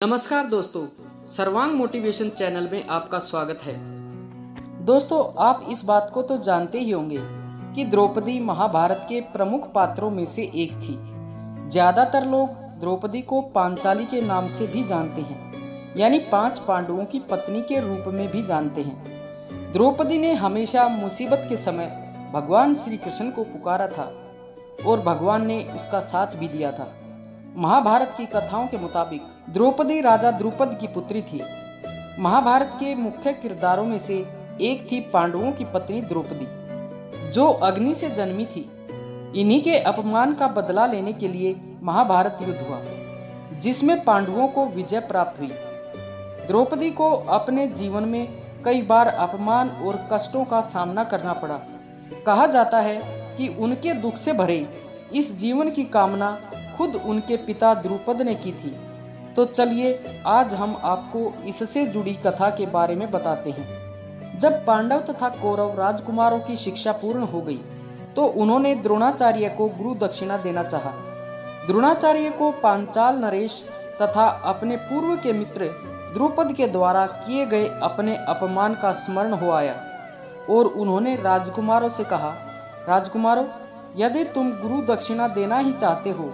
नमस्कार दोस्तों, सर्वांग मोटिवेशन चैनल में आपका स्वागत है। दोस्तों, आप इस बात को तो जानते ही होंगे कि द्रौपदी महाभारत के प्रमुख पात्रों में से एक थी। ज्यादातर लोग द्रौपदी को पांचाली के नाम से भी जानते हैं, यानी 5 पांडवों की पत्नी के रूप में भी जानते हैं। द्रौपदी ने हमेशा मुसीबत के समय भगवान श्री कृष्ण को पुकारा था और भगवान ने उसका साथ भी दिया था। महाभारत की कथाओं के मुताबिक द्रौपदी राजा द्रुपद की पुत्री थी। महाभारत के मुख्य किरदारों में से एक थी पांडवों की पत्नी द्रौपदी, जो अग्नि से जन्मी थी। इन्हीं के अपमान का बदला लेने के लिए महाभारत युद्ध हुआ, जिसमें पांडवों को विजय प्राप्त हुई। द्रौपदी को अपने जीवन में कई बार अपमान और कष्टों का सामना करना पड़ा। कहा जाता है कि उनके दुख से भरे इस जीवन की कामना खुद उनके पिता द्रुपद ने की थी। तो चलिए आज हम आपको इससे जुड़ी कथा के बारे में बताते हैं। जब पांडव तथा कौरव राजकुमारों की शिक्षा पूर्ण हो गई तो उन्होंने द्रोणाचार्य को गुरु दक्षिणा देना चाहा। द्रोणाचार्य को पांचाल नरेश तथा अपने पूर्व के मित्र द्रुपद के द्वारा किए गए अपने अपमान का स्मरण हो आया और उन्होंने राजकुमारों से कहा, राजकुमारों, यदि तुम गुरु दक्षिणा देना ही चाहते हो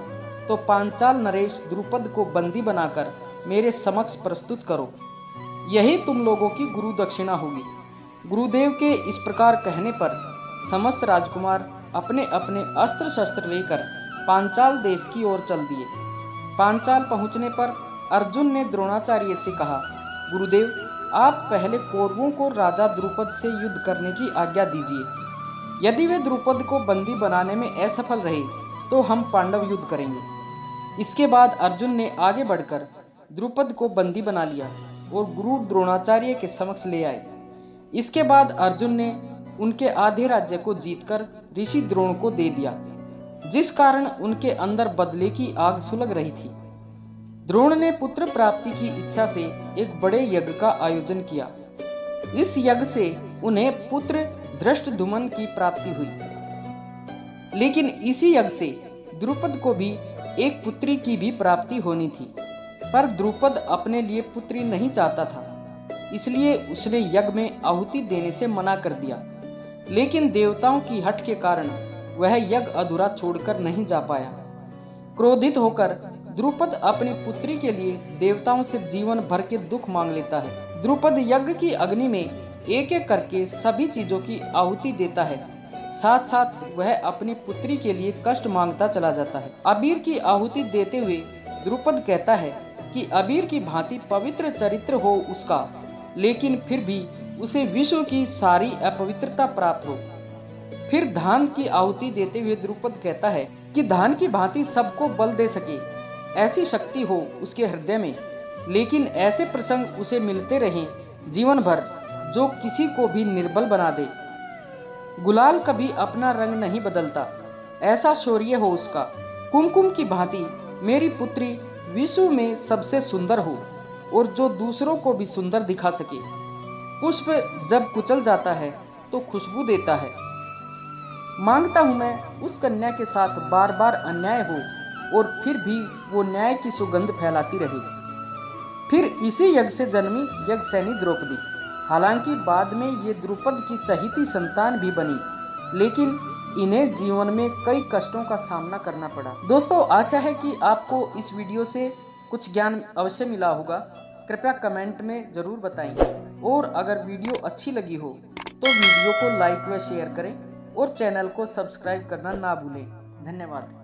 तो पांचाल नरेश द्रुपद को बंदी बनाकर मेरे समक्ष प्रस्तुत करो। यही तुम लोगों की गुरु दक्षिणा होगी। गुरुदेव के इस प्रकार कहने पर समस्त राजकुमार अपने अपने अस्त्र शस्त्र लेकर पांचाल देश की ओर चल दिए। पांचाल पहुंचने पर अर्जुन ने द्रोणाचार्य से कहा, गुरुदेव, आप पहले कौरवों को राजा द्रुपद से युद्ध करने की आज्ञा दीजिए। यदि वे द्रुपद को बंदी बनाने में असफल रहे तो हम पांडव युद्ध करेंगे। इसके बाद अर्जुन ने आगे बढ़कर द्रुपद को बंदी बना लिया और गुरु द्रोणाचार्य के समक्ष ले आए। इसके बाद अर्जुन ने उनके आधे राज्य को जीतकर ऋषि द्रोण को दे दिया, जिस कारण उनके अंदर बदले की आग सुलग रही थी। द्रोण ने पुत्र प्राप्ति की इच्छा से एक बड़े यज्ञ का आयोजन किया। इस यज्ञ से उन्हें पुत्र धृष्टद्युम्न की प्राप्ति हुई। लेकिन इसी यज्ञ से द्रुपद को भी एक पुत्री की भी प्राप्ति होनी थी, पर द्रुपद अपने लिए पुत्री नहीं चाहता था, इसलिए उसने यज्ञ में आहुति देने से मना कर दिया। लेकिन देवताओं की हट के कारण वह यज्ञ अधूरा छोड़कर नहीं जा पाया। क्रोधित होकर द्रुपद अपनी पुत्री के लिए देवताओं से जीवन भर के दुख मांग लेता है। द्रुपद यज्ञ की अग्नि में एक एक करके सभी चीजों की आहुति देता है। साथ साथ वह अपनी पुत्री के लिए कष्ट मांगता चला जाता है। अबीर की आहुति देते हुए द्रुपद कहता है कि अबीर की भांति पवित्र चरित्र हो उसका, लेकिन फिर भी उसे विश्व की सारी अपवित्रता प्राप्त हो। फिर धान की आहुति देते हुए द्रुपद कहता है कि धान की भांति सबको बल दे सके ऐसी शक्ति हो उसके हृदय में, लेकिन ऐसे प्रसंग उसे मिलते रहें जीवन भर जो किसी को भी निर्बल बना दे। गुलाल कभी अपना रंग नहीं बदलता, ऐसा शौर्य हो उसका। कुमकुम की भांति मेरी पुत्री विश्व में सबसे सुंदर हो और जो दूसरों को भी सुंदर दिखा सके। पुष्प जब कुचल जाता है तो खुशबू देता है। मांगता हूं मैं उस कन्या के साथ बार बार अन्याय हो और फिर भी वो न्याय की सुगंध फैलाती रहे। फिर इसी यज्ञ से जन्मी यज्ञसेनी द्रौपदी। हालांकि बाद में ये द्रुपद की चहेती संतान भी बनी, लेकिन इन्हें जीवन में कई कष्टों का सामना करना पड़ा। दोस्तों, आशा है कि आपको इस वीडियो से कुछ ज्ञान अवश्य मिला होगा। कृपया कमेंट में जरूर बताएं और अगर वीडियो अच्छी लगी हो तो वीडियो को लाइक व शेयर करें और चैनल को सब्सक्राइब करना ना भूलें। धन्यवाद।